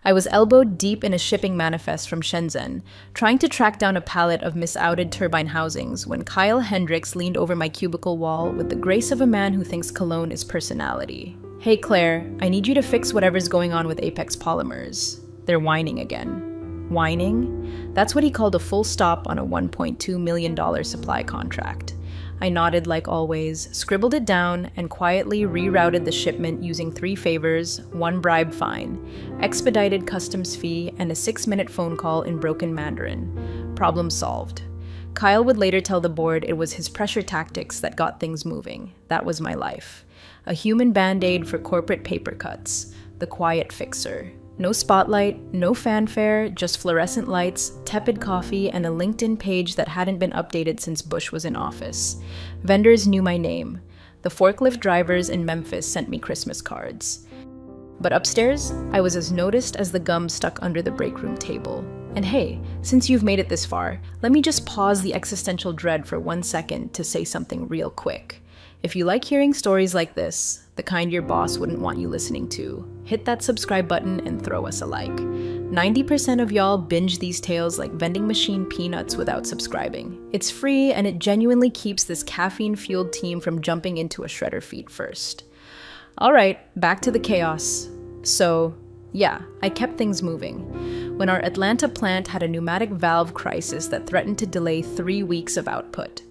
I was elbowed deep in a shipping manifest from Shenzhen, trying to track down a pallet of misouted turbine housings when Kyle Hendricks leaned over my cubicle wall with the grace of a man who thinks cologne is personality. "Hey Claire, I need you to fix whatever's going on with Apex Polymers." They're whining again. Whining? That's what he called a full stop on a $1.2 million supply contract. I nodded like always, scribbled it down, and quietly rerouted the shipment using 3 favors, 1 bribe fine, expedited customs fee, and a 6-minute phone call in broken Mandarin. Problem solved. Kyle would later tell the board it was his pressure tactics that got things moving. That was my life. A human band-aid for corporate paper cuts. The quiet fixer. No spotlight, no fanfare, just fluorescent lights, tepid coffee, and a LinkedIn page that hadn't been updated since Bush was in office. Vendors knew my name. The forklift drivers in Memphis sent me Christmas cards. But upstairs, I was as noticed as the gum stuck under the break room table. And hey, since you've made it this far, let me just pause the existential dread for 1 second to say something real quick. If you like hearing stories like this, the kind your boss wouldn't want you listening to, hit that subscribe button and throw us a like. 90% of y'all binge these tales like vending machine peanuts without subscribing. It's free and it genuinely keeps this caffeine-fueled team from jumping into a shredder feet first. All right, back to the chaos. So, yeah, I kept things moving. When our Atlanta plant had a pneumatic valve crisis that threatened to delay 3 weeks of output.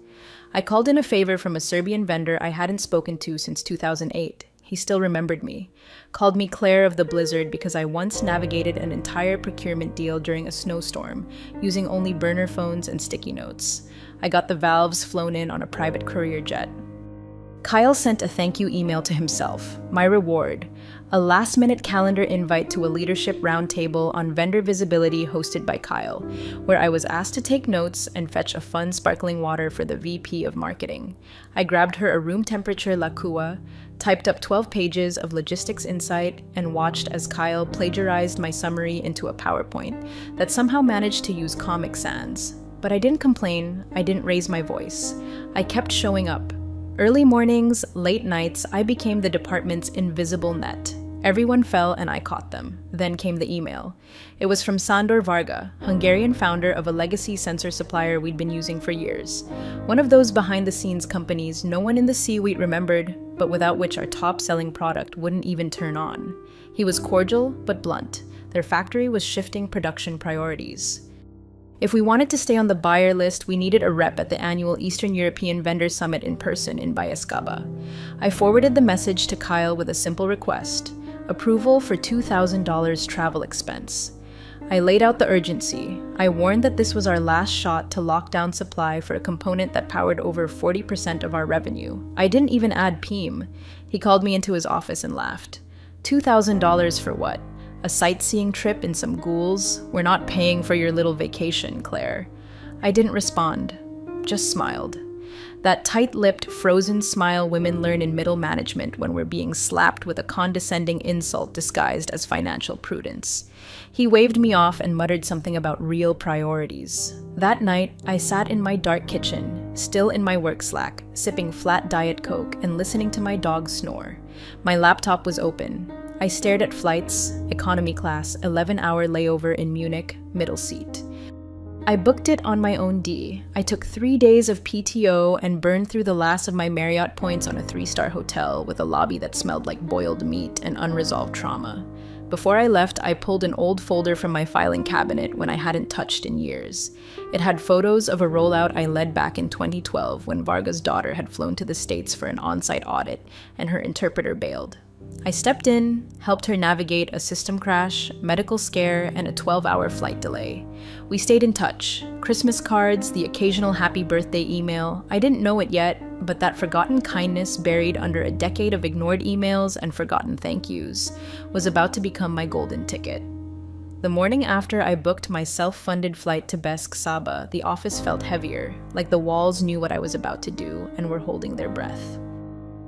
I called in a favor from a Serbian vendor I hadn't spoken to since 2008. He still remembered me. Called me Claire of the Blizzard because I once navigated an entire procurement deal during a snowstorm, using only burner phones and sticky notes. I got the valves flown in on a private courier jet. Kyle sent a thank you email to himself, my reward, a last-minute calendar invite to a leadership roundtable on vendor visibility hosted by Kyle, where I was asked to take notes and fetch a fun sparkling water for the VP of marketing. I grabbed her a room temperature La Cua, typed up 12 pages of logistics insight, and watched as Kyle plagiarized my summary into a PowerPoint that somehow managed to use Comic Sans. But I didn't complain, I didn't raise my voice. I kept showing up. Early mornings, late nights, I became the department's invisible net. Everyone fell and I caught them. Then came the email. It was from Sandor Varga, Hungarian founder of a legacy sensor supplier we'd been using for years. One of those behind-the-scenes companies no one in the C-suite remembered, but without which our top-selling product wouldn't even turn on. He was cordial, but blunt. Their factory was shifting production priorities. If we wanted to stay on the buyer list, we needed a rep at the annual Eastern European Vendor Summit in person in Bayaskaba. I forwarded the message to Kyle with a simple request: approval for $2,000 travel expense. I laid out the urgency. I warned that this was our last shot to lock down supply for a component that powered over 40% of our revenue. I didn't even add PEEM. He called me into his office and laughed. $2,000 for what? A sightseeing trip in some ghouls? We're not paying for your little vacation, Claire. I didn't respond, just smiled. That tight-lipped, frozen smile women learn in middle management when we're being slapped with a condescending insult disguised as financial prudence. He waved me off and muttered something about real priorities. That night, I sat in my dark kitchen, still in my work slack, sipping flat Diet Coke and listening to my dog snore. My laptop was open. I stared at flights, economy class, 11-hour layover in Munich, middle seat. I booked it on my own D. I took 3 days of PTO and burned through the last of my Marriott points on a 3-star hotel with a lobby that smelled like boiled meat and unresolved trauma. Before I left, I pulled an old folder from my filing cabinet when I hadn't touched in years. It had photos of a rollout I led back in 2012 when Varga's daughter had flown to the States for an on-site audit and her interpreter bailed. I stepped in, helped her navigate a system crash, medical scare, and a 12-hour flight delay. We stayed in touch. Christmas cards, the occasional happy birthday email. I didn't know it yet, but that forgotten kindness buried under a decade of ignored emails and forgotten thank yous was about to become my golden ticket. The morning after I booked my self-funded flight to Besk Saba, the office felt heavier, like the walls knew what I was about to do and were holding their breath.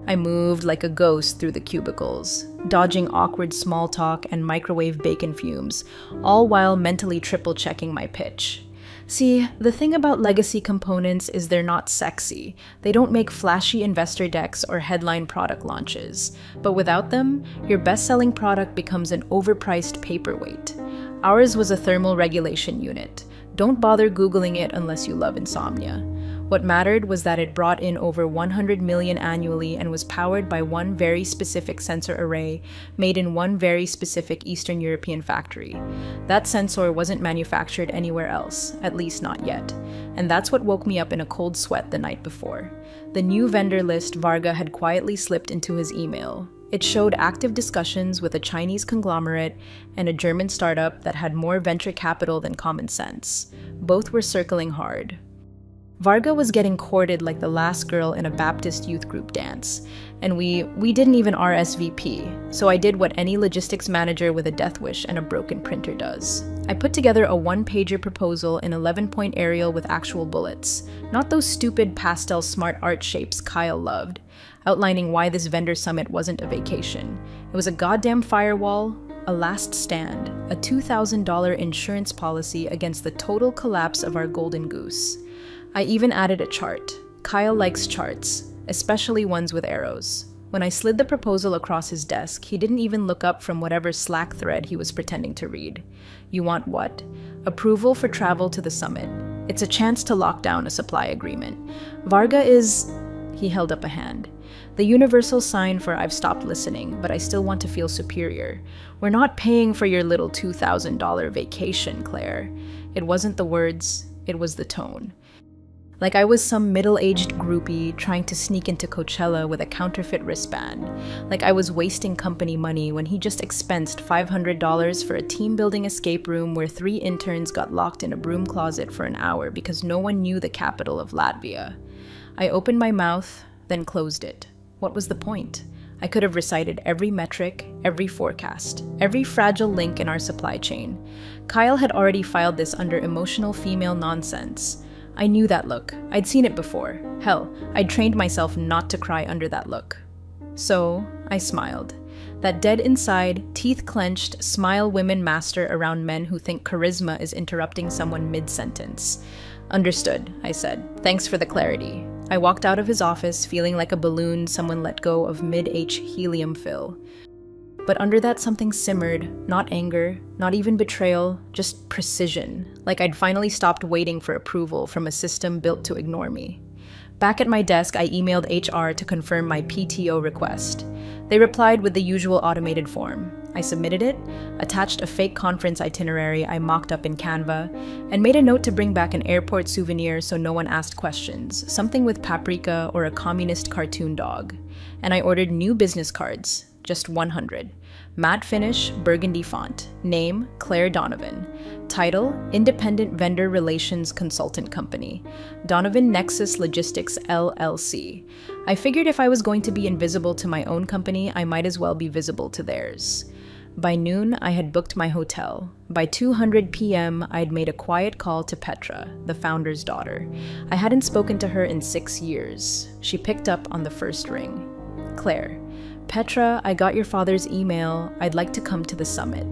I moved like a ghost through the cubicles, dodging awkward small talk and microwave bacon fumes, all while mentally triple-checking my pitch. See, the thing about legacy components is they're not sexy. They don't make flashy investor decks or headline product launches. But without them, your best-selling product becomes an overpriced paperweight. Ours was a thermal regulation unit. Don't bother Googling it unless you love insomnia. What mattered was that it brought in over 100 million annually and was powered by one very specific sensor array made in one very specific Eastern European factory. That sensor wasn't manufactured anywhere else, at least not yet. And that's what woke me up in a cold sweat the night before. The new vendor list Varga had quietly slipped into his email. It showed active discussions with a Chinese conglomerate and a German startup that had more venture capital than common sense. Both were circling hard. Varga was getting courted like the last girl in a Baptist youth group dance, and we didn't even RSVP, so I did what any logistics manager with a death wish and a broken printer does. I put together a one-pager proposal in 11-point Arial with actual bullets, not those stupid pastel smart art shapes Kyle loved, outlining why this vendor summit wasn't a vacation. It was a goddamn firewall, a last stand, a $2,000 insurance policy against the total collapse of our golden goose. I even added a chart. Kyle likes charts, especially ones with arrows. When I slid the proposal across his desk, he didn't even look up from whatever Slack thread he was pretending to read. You want what? Approval for travel to the summit. It's a chance to lock down a supply agreement. Varga is... He held up a hand. The universal sign for I've stopped listening, but I still want to feel superior. We're not paying for your little $2,000 vacation, Claire. It wasn't the words, it was the tone. Like I was some middle-aged groupie trying to sneak into Coachella with a counterfeit wristband. Like I was wasting company money when he just expensed $500 for a team-building escape room where 3 interns got locked in a broom closet for an hour because no one knew the capital of Latvia. I opened my mouth, then closed it. What was the point? I could have recited every metric, every forecast, every fragile link in our supply chain. Kyle had already filed this under emotional female nonsense. I knew that look. I'd seen it before. Hell, I'd trained myself not to cry under that look. So, I smiled. That dead inside, teeth clenched, smile women master around men who think charisma is interrupting someone mid-sentence. Understood, I said. Thanks for the clarity. I walked out of his office feeling like a balloon someone let go of mid-H helium fill. But under that something simmered, not anger, not even betrayal, just precision, like I'd finally stopped waiting for approval from a system built to ignore me. Back at my desk, I emailed HR to confirm my PTO request. They replied with the usual automated form. I submitted it, attached a fake conference itinerary I mocked up in Canva, and made a note to bring back an airport souvenir so no one asked questions, something with paprika or a communist cartoon dog. And I ordered new business cards. Just 100. Matte finish, burgundy font. Name, Claire Donovan. Title, Independent Vendor Relations Consultant Company. Donovan Nexus Logistics, LLC. I figured if I was going to be invisible to my own company, I might as well be visible to theirs. By noon, I had booked my hotel. By 2:00 p.m., I'd made a quiet call to Petra, the founder's daughter. I hadn't spoken to her in 6 years. She picked up on the first ring. Claire. Petra, I got your father's email. I'd like to come to the summit.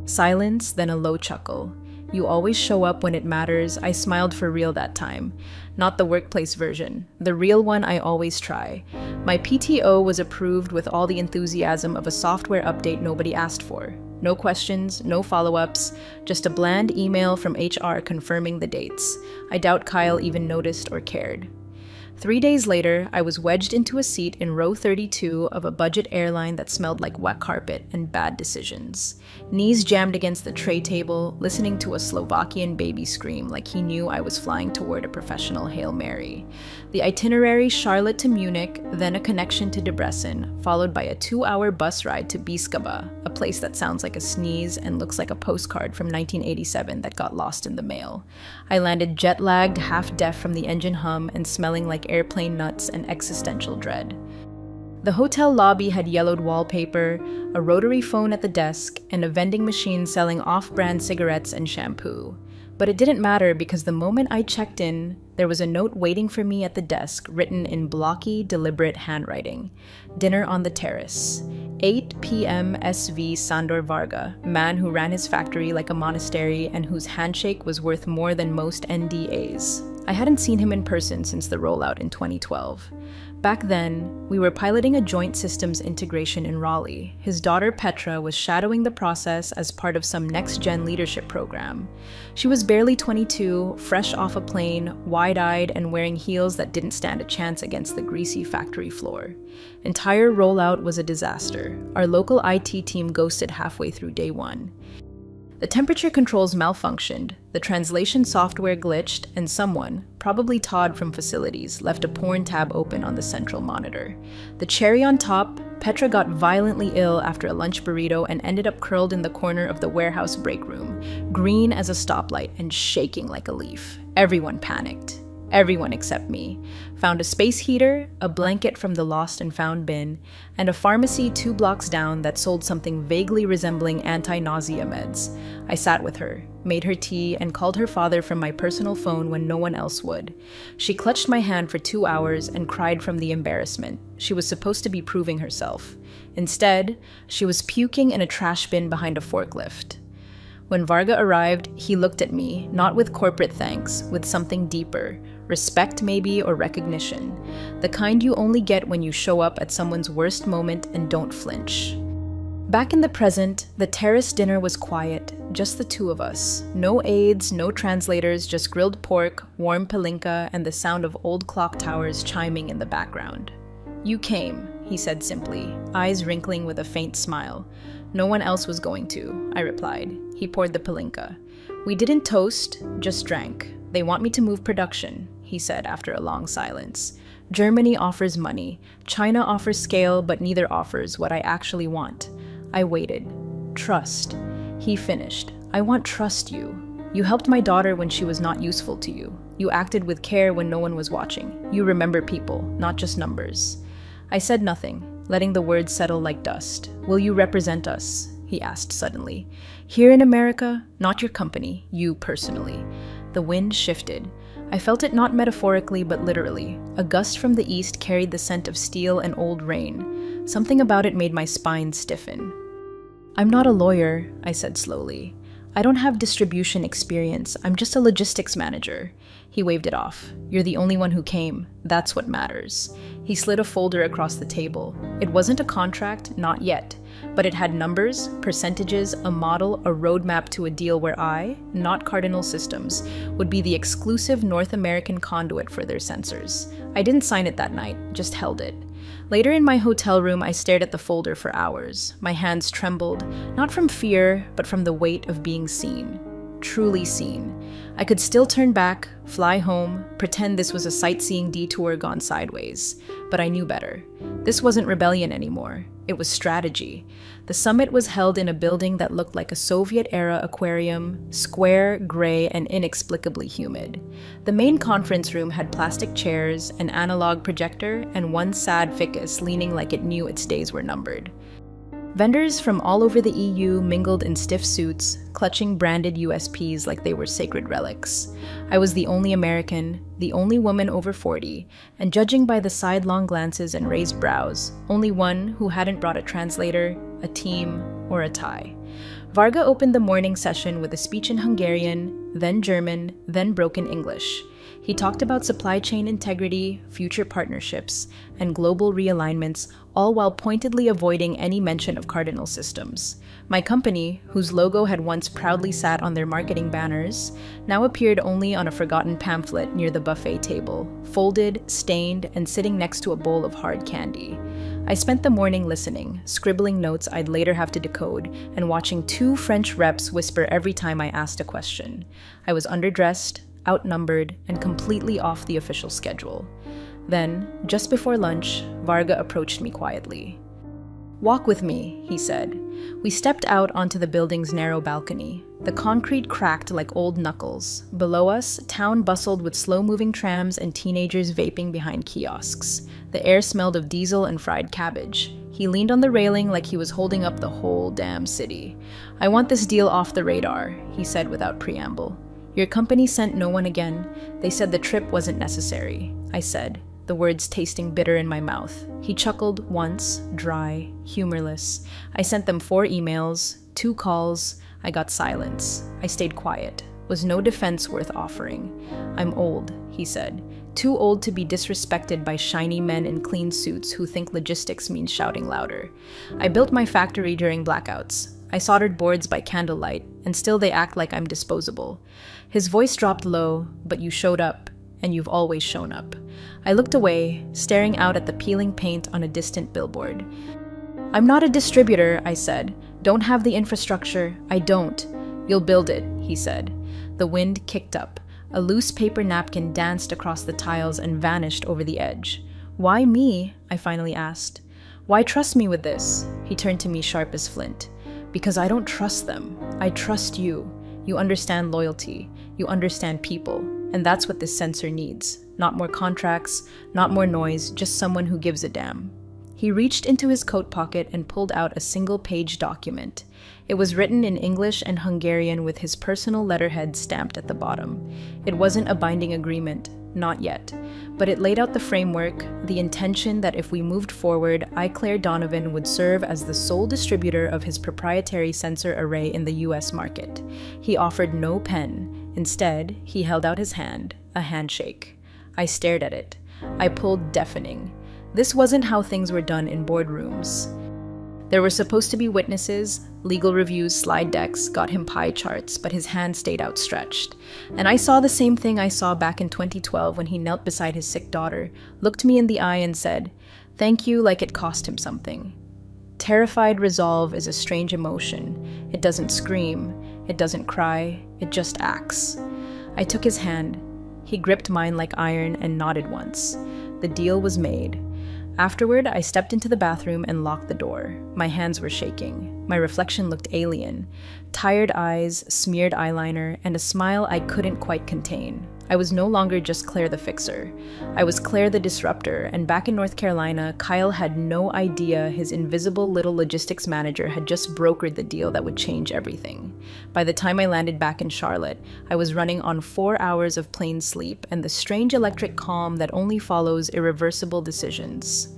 Silence, then a low chuckle. You always show up when it matters. I smiled for real that time. Not the workplace version. The real one I always try. My PTO was approved with all the enthusiasm of a software update nobody asked for. No questions, no follow-ups, just a bland email from HR confirming the dates. I doubt Kyle even noticed or cared. 3 days later, I was wedged into a seat in row 32 of a budget airline that smelled like wet carpet and bad decisions. Knees jammed against the tray table, listening to a Slovakian baby scream like he knew I was flying toward a professional Hail Mary. The itinerary Charlotte to Munich, then a connection to Debrecen, followed by a 2-hour bus ride to Biskaba, a place that sounds like a sneeze and looks like a postcard from 1987 that got lost in the mail. I landed jet-lagged, half-deaf from the engine hum and smelling like airplane nuts and existential dread. The hotel lobby had yellowed wallpaper, a rotary phone at the desk, and a vending machine selling off-brand cigarettes and shampoo. But it didn't matter because the moment I checked in, there was a note waiting for me at the desk written in blocky, deliberate handwriting. Dinner on the terrace. 8 p.m. SV Sandor Varga, man who ran his factory like a monastery and whose handshake was worth more than most NDAs. I hadn't seen him in person since the rollout in 2012. Back then, we were piloting a joint systems integration in Raleigh. His daughter Petra was shadowing the process as part of some next-gen leadership program. She was barely 22, fresh off a plane, wide-eyed, and wearing heels that didn't stand a chance against the greasy factory floor. Entire rollout was a disaster. Our local IT team ghosted halfway through day one. The temperature controls malfunctioned, the translation software glitched, and someone, probably Todd from facilities, left a porn tab open on the central monitor. The cherry on top, Petra got violently ill after a lunch burrito and ended up curled in the corner of the warehouse break room, green as a stoplight and shaking like a leaf. Everyone panicked. Everyone except me found a space heater, a blanket from the lost and found bin, and a pharmacy 2 blocks down that sold something vaguely resembling anti-nausea meds. I sat with her, made her tea, and called her father from my personal phone when no one else would. She clutched my hand for 2 hours and cried from the embarrassment. She was supposed to be proving herself. Instead, she was puking in a trash bin behind a forklift. When Varga arrived, he looked at me, not with corporate thanks, with something deeper. Respect maybe, or recognition. The kind you only get when you show up at someone's worst moment and don't flinch. Back in the present, the terrace dinner was quiet, just the two of us. No aides, no translators, just grilled pork, warm palinka, and the sound of old clock towers chiming in the background. "You came," he said simply, eyes wrinkling with a faint smile. "No one else was going to," I replied. He poured the palinka. "We didn't toast, just drank. They want me to move production," he said after a long silence. "Germany offers money. China offers scale, but neither offers what I actually want." I waited. "Trust." He finished. "I want trust you. You helped my daughter when she was not useful to you. You acted with care when no one was watching. You remember people, not just numbers." I said nothing, letting the words settle like dust. "Will you represent us?" he asked suddenly. "Here in America, not your company, you personally." The wind shifted. I felt it not metaphorically but literally. A gust from the east carried the scent of steel and old rain. Something about it made my spine stiffen. "I'm not a lawyer," I said slowly. "I don't have distribution experience. I'm just a logistics manager." He waved it off. "You're the only one who came. That's what matters." He slid a folder across the table. It wasn't a contract, not yet, but it had numbers, percentages, a model, a roadmap to a deal where I, not Cardinal Systems, would be the exclusive North American conduit for their sensors. I didn't sign it that night, just held it. Later in my hotel room, I stared at the folder for hours. My hands trembled, not from fear, but from the weight of being seen. Truly seen. I could still turn back, fly home, pretend this was a sightseeing detour gone sideways. But I knew better. This wasn't rebellion anymore. It was strategy. The summit was held in a building that looked like a Soviet-era aquarium, square, gray, and inexplicably humid. The main conference room had plastic chairs, an analog projector, and one sad ficus leaning like it knew its days were numbered. Vendors from all over the EU mingled in stiff suits, clutching branded USPs like they were sacred relics. I was the only American, the only woman over 40, and judging by the sidelong glances and raised brows, only one who hadn't brought a translator, a team, or a tie. Varga opened the morning session with a speech in Hungarian, then German, then broken English. He talked about supply chain integrity, future partnerships, and global realignments, all while pointedly avoiding any mention of Cardinal Systems. My company, whose logo had once proudly sat on their marketing banners, now appeared only on a forgotten pamphlet near the buffet table, folded, stained, and sitting next to a bowl of hard candy. I spent the morning listening, scribbling notes I'd later have to decode, and watching 2 French reps whisper every time I asked a question. I was underdressed, outnumbered, and completely off the official schedule. Then, just before lunch, Varga approached me quietly. "Walk with me," he said. We stepped out onto the building's narrow balcony. The concrete cracked like old knuckles. Below us, town bustled with slow-moving trams and teenagers vaping behind kiosks. The air smelled of diesel and fried cabbage. He leaned on the railing like he was holding up the whole damn city. "I want this deal off the radar," he said without preamble. "Your company sent no one again. They said the trip wasn't necessary." I said, the words tasting bitter in my mouth. He chuckled once, dry, humorless. I sent them 4 emails, 2 calls. I got silence. I stayed quiet. Was no defense worth offering. I'm old, he said. Too old to be disrespected by shiny men in clean suits who think logistics means shouting louder. I built my factory during blackouts. I soldered boards by candlelight, and still they act like I'm disposable. His voice dropped low, but you showed up, and you've always shown up. I looked away, staring out at the peeling paint on a distant billboard. I'm not a distributor, I said. Don't have the infrastructure. I don't. You'll build it, he said. The wind kicked up. A loose paper napkin danced across the tiles and vanished over the edge. Why me? I finally asked. Why trust me with this? He turned to me sharp as flint. Because I don't trust them. I trust you. You understand loyalty. You understand people. And that's what this censor needs. Not more contracts, not more noise, just someone who gives a damn. He reached into his coat pocket and pulled out a single-page document. It was written in English and Hungarian with his personal letterhead stamped at the bottom. It wasn't a binding agreement, not yet, but it laid out the framework, the intention that if we moved forward, I, Claire Donovan, would serve as the sole distributor of his proprietary sensor array in the US market. He offered no pen. Instead, he held out his hand, a handshake. I stared at it. I pulled deafening. This wasn't how things were done in boardrooms. There were supposed to be witnesses, legal reviews, slide decks, got him pie charts, but his hand stayed outstretched. And I saw the same thing I saw back in 2012 when he knelt beside his sick daughter, looked me in the eye and said, "Thank you," like it cost him something. Terrified resolve is a strange emotion. It doesn't scream, it doesn't cry, it just acts. I took his hand. He gripped mine like iron and nodded once. The deal was made. Afterward, I stepped into the bathroom and locked the door. My hands were shaking. My reflection looked alien. Tired eyes, smeared eyeliner, and a smile I couldn't quite contain. I was no longer just Claire the fixer. I was Claire the disruptor, and back in North Carolina, Kyle had no idea his invisible little logistics manager had just brokered the deal that would change everything. By the time I landed back in Charlotte, I was running on 4 hours of plain sleep and the strange electric calm that only follows irreversible decisions.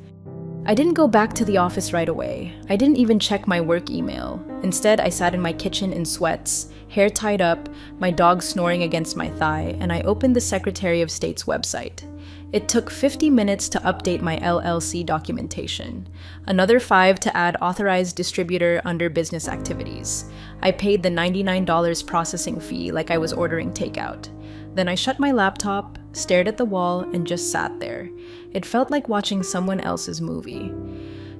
I didn't go back to the office right away. I didn't even check my work email. Instead, I sat in my kitchen in sweats, hair tied up, my dog snoring against my thigh, and I opened the Secretary of State's website. It took 50 minutes to update my LLC documentation, another 5 to add authorized distributor under business activities. I paid the $99 processing fee like I was ordering takeout. Then I shut my laptop, stared at the wall, and just sat there. It felt like watching someone else's movie.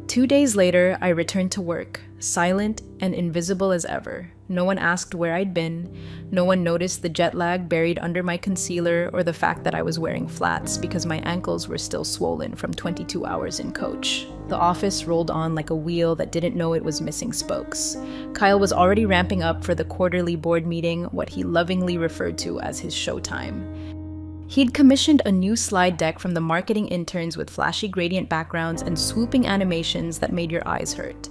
2 days later, I returned to work, silent and invisible as ever. No one asked where I'd been. No one noticed the jet lag buried under my concealer or the fact that I was wearing flats because my ankles were still swollen from 22 hours in coach. The office rolled on like a wheel that didn't know it was missing spokes. Kyle was already ramping up for the quarterly board meeting, what he lovingly referred to as his showtime. He'd commissioned a new slide deck from the marketing interns with flashy gradient backgrounds and swooping animations that made your eyes hurt.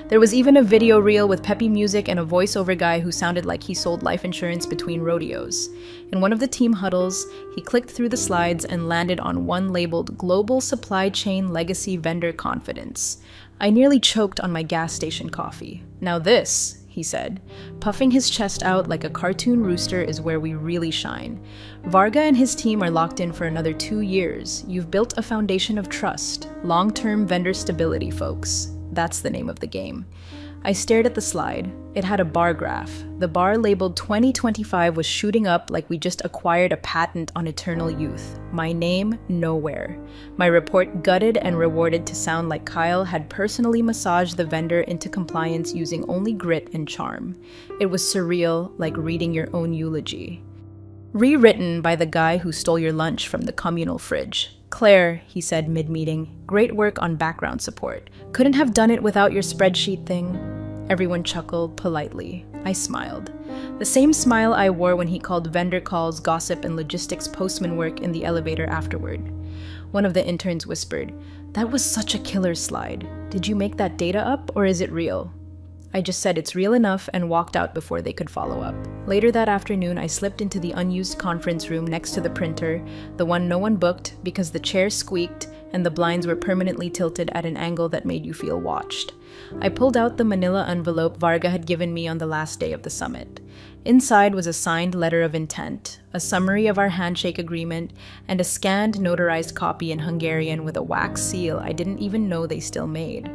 There was even a video reel with peppy music and a voiceover guy who sounded like he sold life insurance between rodeos. In one of the team huddles, he clicked through the slides and landed on one labeled Global Supply Chain Legacy Vendor Confidence. I nearly choked on my gas station coffee. Now this, he said, puffing his chest out like a cartoon rooster, is where we really shine. Varga and his team are locked in for another 2 years. You've built a foundation of trust, long-term vendor stability, folks. That's the name of the game. I stared at the slide. It had a bar graph. The bar labeled 2025 was shooting up like we just acquired a patent on eternal youth. My name, nowhere. My report gutted and rewarded to sound like Kyle had personally massaged the vendor into compliance using only grit and charm. It was surreal, like reading your own eulogy. Rewritten by the guy who stole your lunch from the communal fridge. "Claire," he said mid-meeting, "great work on background support. Couldn't have done it without your spreadsheet thing." Everyone chuckled politely. I smiled. The same smile I wore when he called vendor calls, gossip, and logistics postman work in the elevator afterward. One of the interns whispered, "That was such a killer slide. Did you make that data up, or is it real?" I just said it's real enough and walked out before they could follow up. Later that afternoon, I slipped into the unused conference room next to the printer, the one no one booked because the chair squeaked and the blinds were permanently tilted at an angle that made you feel watched. I pulled out the manila envelope Varga had given me on the last day of the summit. Inside was a signed letter of intent, a summary of our handshake agreement, and a scanned notarized copy in Hungarian with a wax seal I didn't even know they still made.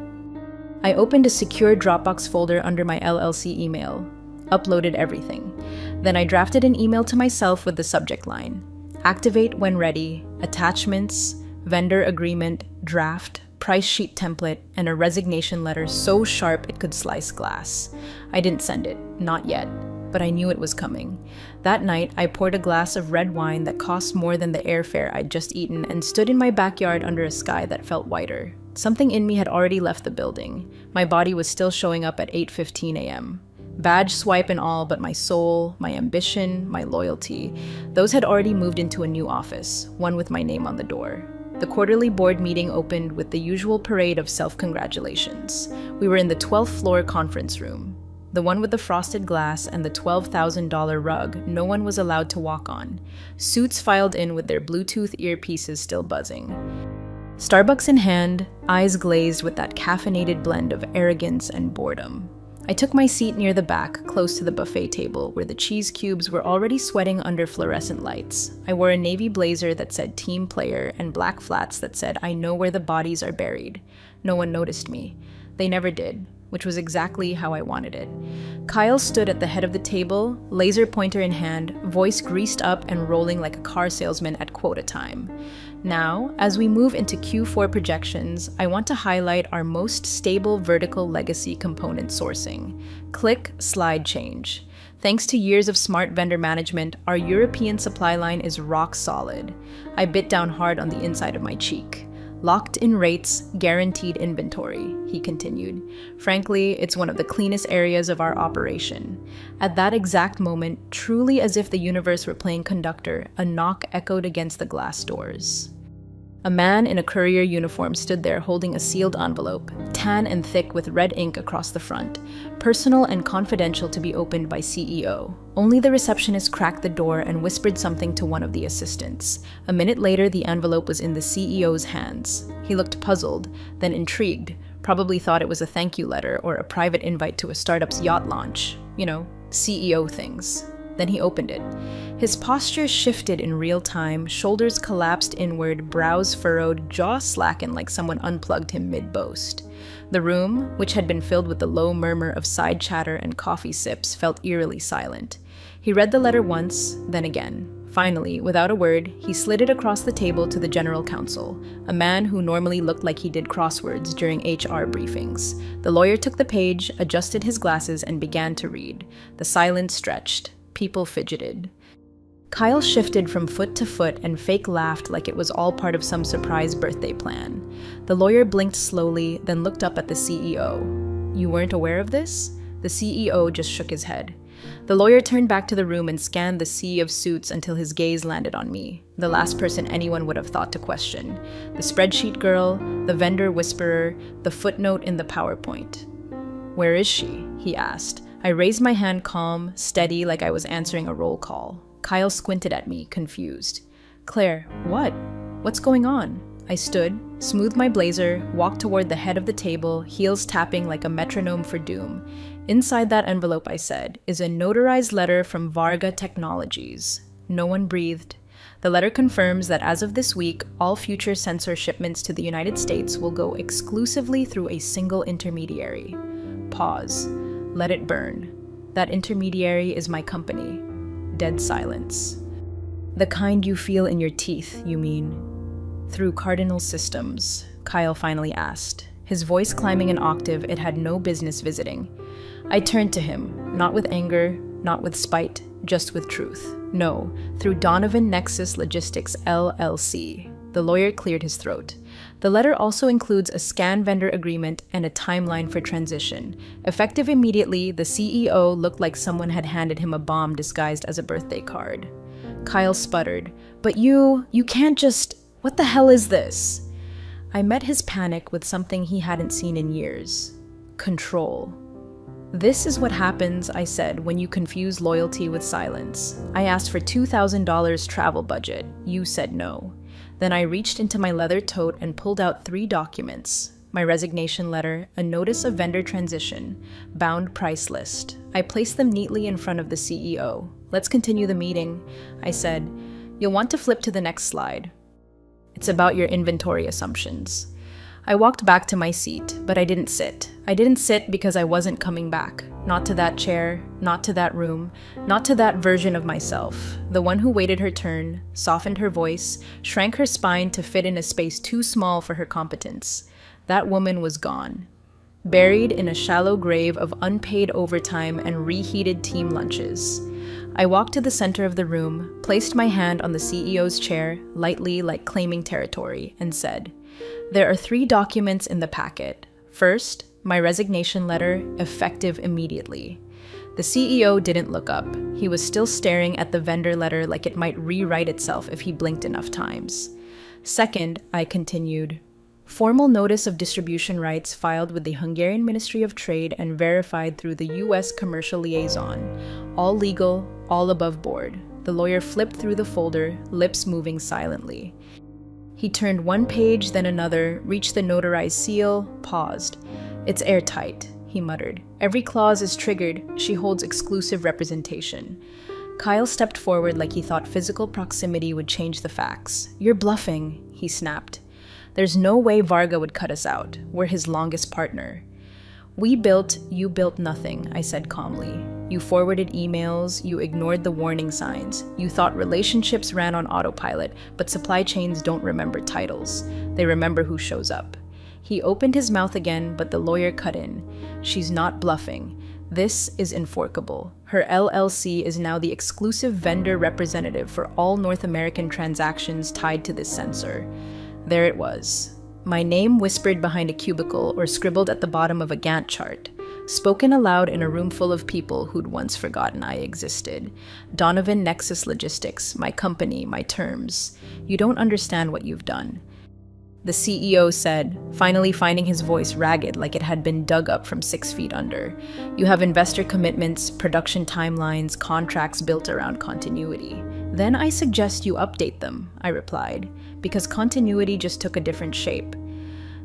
I opened a secure Dropbox folder under my LLC email, uploaded everything. Then I drafted an email to myself with the subject line: activate when ready, attachments, vendor agreement, draft, price sheet template, and a resignation letter so sharp it could slice glass. I didn't send it, not yet, but I knew it was coming. That night, I poured a glass of red wine that cost more than the airfare I'd just eaten and stood in my backyard under a sky that felt whiter. Something in me had already left the building. My body was still showing up at 8:15 a.m. Badge swipe and all, but my soul, my ambition, my loyalty, those had already moved into a new office, one with my name on the door. The quarterly board meeting opened with the usual parade of self-congratulations. We were in the 12th floor conference room, the one with the frosted glass and the $12,000 rug no one was allowed to walk on. Suits filed in with their Bluetooth earpieces still buzzing. Starbucks in hand, eyes glazed with that caffeinated blend of arrogance and boredom. I took my seat near the back, close to the buffet table, where the cheese cubes were already sweating under fluorescent lights. I wore a navy blazer that said team player and black flats that said I know where the bodies are buried. No one noticed me. They never did, which was exactly how I wanted it. Kyle stood at the head of the table, laser pointer in hand, voice greased up and rolling like a car salesman at quota time. Now, as we move into Q4 projections, I want to highlight our most stable vertical legacy component sourcing: click, slide, change. Thanks to years of smart vendor management, our European supply line is rock solid. I bit down hard on the inside of my cheek. Locked in rates, guaranteed inventory, he continued. Frankly, it's one of the cleanest areas of our operation. At that exact moment, truly as if the universe were playing conductor, a knock echoed against the glass doors. A man in a courier uniform stood there holding a sealed envelope, tan and thick with red ink across the front, personal and confidential to be opened by CEO. Only the receptionist cracked the door and whispered something to one of the assistants. A minute later, the envelope was in the CEO's hands. He looked puzzled, then intrigued, probably thought it was a thank you letter or a private invite to a startup's yacht launch. You know, CEO things. Then he opened it. His posture shifted in real time, shoulders collapsed inward, brows furrowed, jaw slackened like someone unplugged him mid-boast. The room, which had been filled with the low murmur of side chatter and coffee sips, felt eerily silent. He read the letter once, then again. Finally, without a word, he slid it across the table to the general counsel, a man who normally looked like he did crosswords during HR briefings. The lawyer took the page, adjusted his glasses, and began to read. The silence stretched. People fidgeted. Kyle shifted from foot to foot and fake laughed like it was all part of some surprise birthday plan. The lawyer blinked slowly, then looked up at the CEO. "You weren't aware of this?" The CEO just shook his head. The lawyer turned back to the room and scanned the sea of suits until his gaze landed on me, the last person anyone would have thought to question. The spreadsheet girl, the vendor whisperer, the footnote in the PowerPoint. "Where is she?" he asked. I raised my hand calm, steady, like I was answering a roll call. Kyle squinted at me, confused. "Claire, what? What's going on?" I stood, smoothed my blazer, walked toward the head of the table, heels tapping like a metronome for doom. Inside that envelope, I said, is a notarized letter from Varga Technologies. No one breathed. The letter confirms that as of this week, all future sensor shipments to the United States will go exclusively through a single intermediary. Pause. Let it burn. That intermediary is my company. Dead silence. "The kind you feel in your teeth, you mean?" "Through Cardinal Systems," Kyle finally asked, his voice climbing an octave it had no business visiting. I turned to him, not with anger, not with spite, just with truth. "No, through Donovan Nexus Logistics LLC." The lawyer cleared his throat. The letter also includes a scan vendor agreement and a timeline for transition. Effective immediately, the CEO looked like someone had handed him a bomb disguised as a birthday card. Kyle sputtered, "But you can't just, what the hell is this?" I met his panic with something he hadn't seen in years. Control. "This is what happens," I said, "when you confuse loyalty with silence. I asked for $2,000 travel budget. You said no." Then I reached into my leather tote and pulled out 3 documents: my resignation letter, a notice of vendor transition, bound price list. I placed them neatly in front of the CEO. "Let's continue the meeting," I said. "You'll want to flip to the next slide. It's about your inventory assumptions." I walked back to my seat, but I didn't sit. I didn't sit because I wasn't coming back. Not to that chair, not to that room, not to that version of myself. The one who waited her turn, softened her voice, shrank her spine to fit in a space too small for her competence. That woman was gone. Buried in a shallow grave of unpaid overtime and reheated team lunches. I walked to the center of the room, placed my hand on the CEO's chair, lightly like claiming territory, and said, "There are 3 documents in the packet. First, my resignation letter, effective immediately." The CEO didn't look up. He was still staring at the vendor letter like it might rewrite itself if he blinked enough times. "Second," I continued, "formal notice of distribution rights filed with the Hungarian Ministry of Trade and verified through the U.S. Commercial Liaison. All legal, all above board." The lawyer flipped through the folder, lips moving silently. He turned one page, then another, reached the notarized seal, paused. "It's airtight," he muttered. "Every clause is triggered. She holds exclusive representation." Kyle stepped forward like he thought physical proximity would change the facts. "You're bluffing," he snapped. "There's no way Varga would cut us out. We're his longest partner." "We built, you built nothing," I said calmly. "You forwarded emails, you ignored the warning signs. You thought relationships ran on autopilot, but supply chains don't remember titles. They remember who shows up." He opened his mouth again, but the lawyer cut in. "She's not bluffing. This is enforceable. Her LLC is now the exclusive vendor representative for all North American transactions tied to this sensor." There it was. My name whispered behind a cubicle or scribbled at the bottom of a Gantt chart. Spoken aloud in a room full of people who'd once forgotten I existed. Donovan Nexus Logistics, my company, my terms. "You don't understand what you've done," the CEO said, finally finding his voice ragged like it had been dug up from 6 feet under. "You have investor commitments, production timelines, contracts built around continuity." "Then I suggest you update them," I replied, because continuity just took a different shape.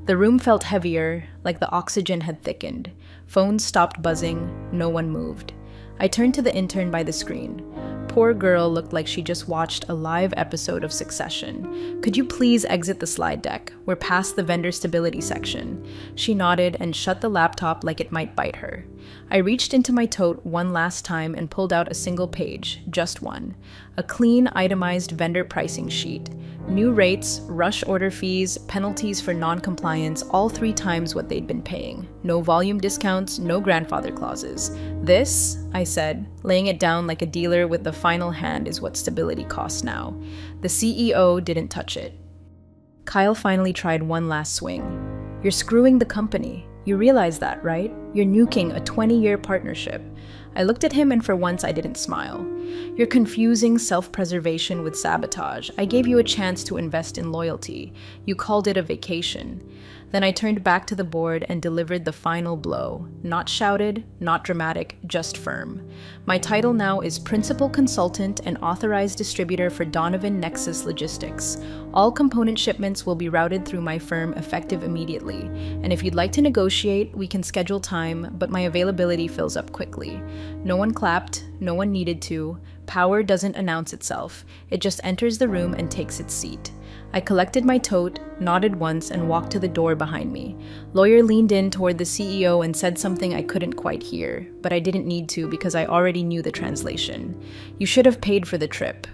The room felt heavier, like the oxygen had thickened. Phones stopped buzzing, no one moved. I turned to the intern by the screen. Poor girl looked like she just watched a live episode of Succession. "Could you please exit the slide deck? We're past the vendor stability section." She nodded and shut the laptop like it might bite her. I reached into my tote one last time and pulled out a single page, just one. A clean, itemized vendor pricing sheet. New rates, rush order fees, penalties for non-compliance, all 3 times what they'd been paying. No volume discounts, no grandfather clauses. "This," I said, laying it down like a dealer with the final hand, "is what stability costs now." The CEO didn't touch it. Kyle finally tried one last swing. "You're screwing the company. You realize that, right? You're nuking a 20-year partnership." I looked at him and for once I didn't smile. "You're confusing self-preservation with sabotage. I gave you a chance to invest in loyalty. You called it a vacation." Then I turned back to the board and delivered the final blow. Not shouted, not dramatic, just firm. My title now is Principal Consultant and Authorized Distributor for Donovan Nexus Logistics. All component shipments will be routed through my firm effective immediately. And if you'd like to negotiate, we can schedule time, but my availability fills up quickly. No one clapped, no one needed to. Power doesn't announce itself. It just enters the room and takes its seat. I collected my tote, nodded once, and walked to the door behind me. Lawyer leaned in toward the CEO and said something I couldn't quite hear, but I didn't need to because I already knew the translation. "You should have paid for the trip."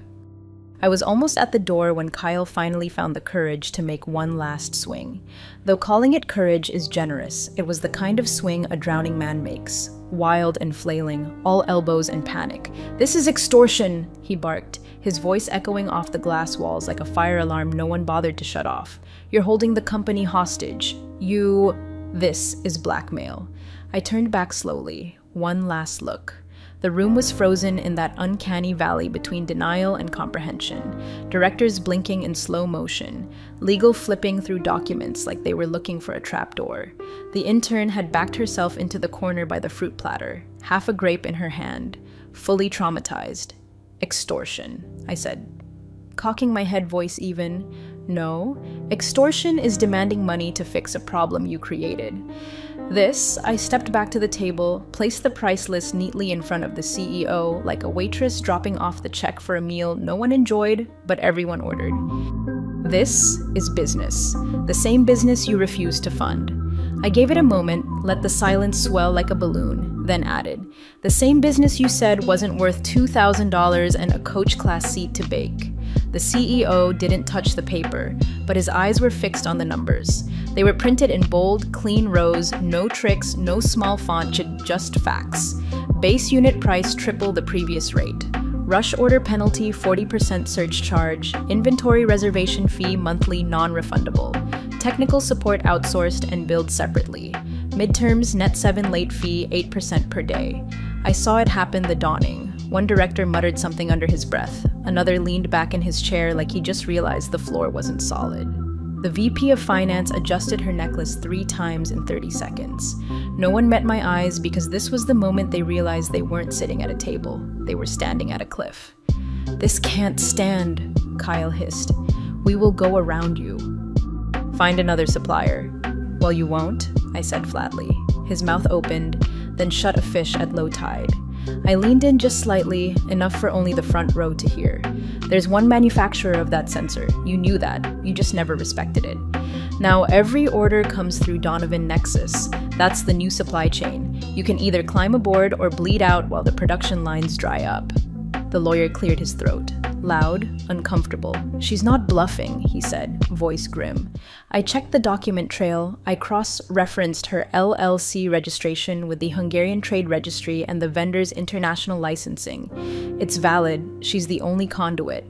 I was almost at the door when Kyle finally found the courage to make one last swing. Though calling it courage is generous, it was the kind of swing a drowning man makes. Wild and flailing, all elbows and panic. "This is extortion," he barked, his voice echoing off the glass walls like a fire alarm no one bothered to shut off. "You're holding the company hostage. This is blackmail." I turned back slowly. One last look. The room was frozen in that uncanny valley between denial and comprehension, directors blinking in slow motion, legal flipping through documents like they were looking for a trapdoor. The intern had backed herself into the corner by the fruit platter, half a grape in her hand, fully traumatized. Extortion, I said, cocking my head voice even. No, extortion is demanding money to fix a problem you created. I stepped back to the table, placed the price list neatly in front of the CEO, like a waitress dropping off the check for a meal no one enjoyed, but everyone ordered. This is business, the same business you refused to fund. I gave it a moment, let the silence swell like a balloon, then added, the same business you said wasn't worth $2,000 and a coach class seat to bake. The CEO didn't touch the paper, but his eyes were fixed on the numbers. They were printed in bold, clean rows, no tricks, no small font, just facts. Base unit price triple the previous rate. Rush order penalty 40% surge charge. Inventory reservation fee monthly non-refundable. Technical support outsourced and billed separately. Midterms net 7 late fee 8% per day. I saw it happen the dawning. One director muttered something under his breath. Another leaned back in his chair like he just realized the floor wasn't solid. The VP of Finance adjusted her necklace 3 times in 30 seconds. No one met my eyes because this was the moment they realized they weren't sitting at a table. They were standing at a cliff. "This can't stand," Kyle hissed. "We will go around you." "Find another supplier." "Well, you won't," I said flatly. His mouth opened, then shut a fish at low tide. I leaned in just slightly, enough for only the front row to hear. "There's one manufacturer of that sensor. You knew that. You just never respected it. Now every order comes through Donovan Nexus. That's the new supply chain. You can either climb aboard or bleed out while the production lines dry up." The lawyer cleared his throat. Loud, uncomfortable. "She's not bluffing," he said, voice grim. I checked the document trail. I cross-referenced her LLC registration with the Hungarian Trade Registry and the vendor's international licensing. It's valid. She's the only conduit.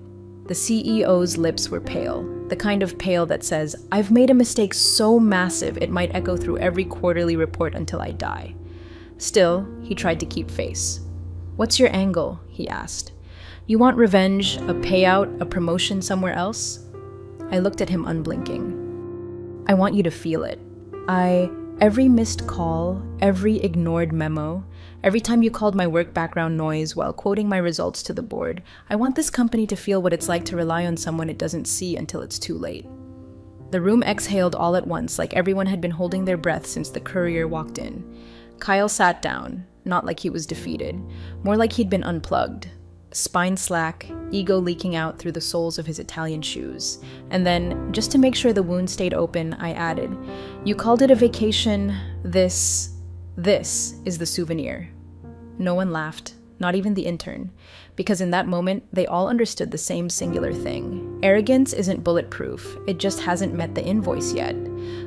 The CEO's lips were pale, the kind of pale that says, "I've made a mistake so massive it might echo through every quarterly report until I die." Still, he tried to keep face. "What's your angle?" he asked. "You want revenge, a payout, a promotion somewhere else?" I looked at him unblinking. "I want you to feel it. Every missed call, every ignored memo, every time you called my work background noise while quoting my results to the board, I want this company to feel what it's like to rely on someone it doesn't see until it's too late." The room exhaled all at once, like everyone had been holding their breath since the courier walked in. Kyle sat down, not like he was defeated, more like he'd been unplugged. Spine slack, ego leaking out through the soles of his Italian shoes. And then, just to make sure the wound stayed open, I added, "You called it a vacation. This is the souvenir." No one laughed, not even the intern, because in that moment, they all understood the same singular thing. Arrogance isn't bulletproof, it just hasn't met the invoice yet.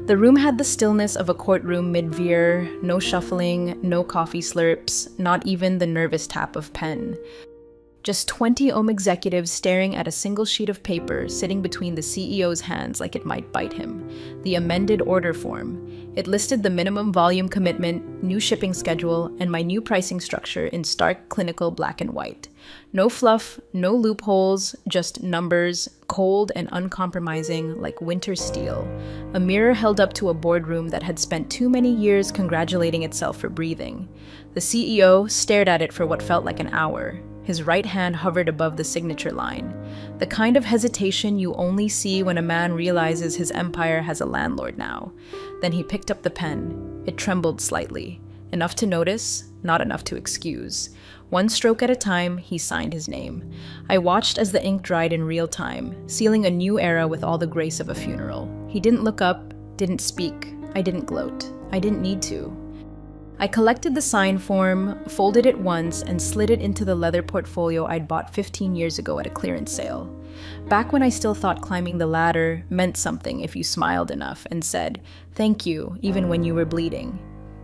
The room had the stillness of a courtroom mid-veer, no shuffling, no coffee slurps, not even the nervous tap of pen. Just 20 Ohm executives staring at a single sheet of paper sitting between the CEO's hands like it might bite him. The amended order form. It listed the minimum volume commitment, new shipping schedule, and my new pricing structure in stark clinical black and white. No fluff, no loopholes, just numbers, cold and uncompromising like winter steel. A mirror held up to a boardroom that had spent too many years congratulating itself for breathing. The CEO stared at it for what felt like an hour. His right hand hovered above the signature line. The kind of hesitation you only see when a man realizes his empire has a landlord now. Then he picked up the pen. It trembled slightly. Enough to notice, not enough to excuse. One stroke at a time, he signed his name. I watched as the ink dried in real time, sealing a new era with all the grace of a funeral. He didn't look up, didn't speak. I didn't gloat. I didn't need to. I collected the sign form, folded it once, and slid it into the leather portfolio I'd bought 15 years ago at a clearance sale. Back when I still thought climbing the ladder meant something if you smiled enough and said, "Thank you," even when you were bleeding.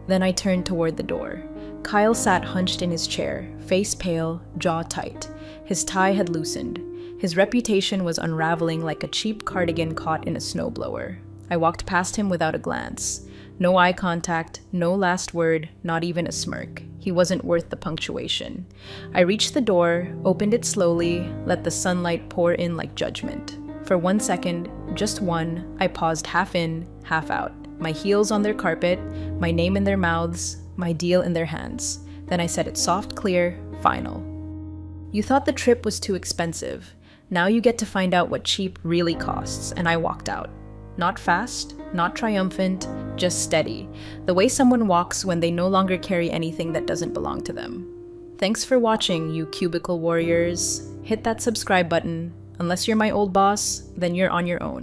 Then I turned toward the door. Kyle sat hunched in his chair, face pale, jaw tight. His tie had loosened. His reputation was unraveling like a cheap cardigan caught in a snowblower. I walked past him without a glance. No eye contact, no last word, not even a smirk. He wasn't worth the punctuation. I reached the door, opened it slowly, let the sunlight pour in like judgment. For 1 second, just one, I paused half in, half out. My heels on their carpet, my name in their mouths, my deal in their hands. Then I said it soft, clear, final. You thought the trip was too expensive. Now you get to find out what cheap really costs, and I walked out. Not fast, not triumphant, just steady. The way someone walks when they no longer carry anything that doesn't belong to them. Thanks for watching, you cubicle warriors. Hit that subscribe button. Unless you're my old boss, then you're on your own.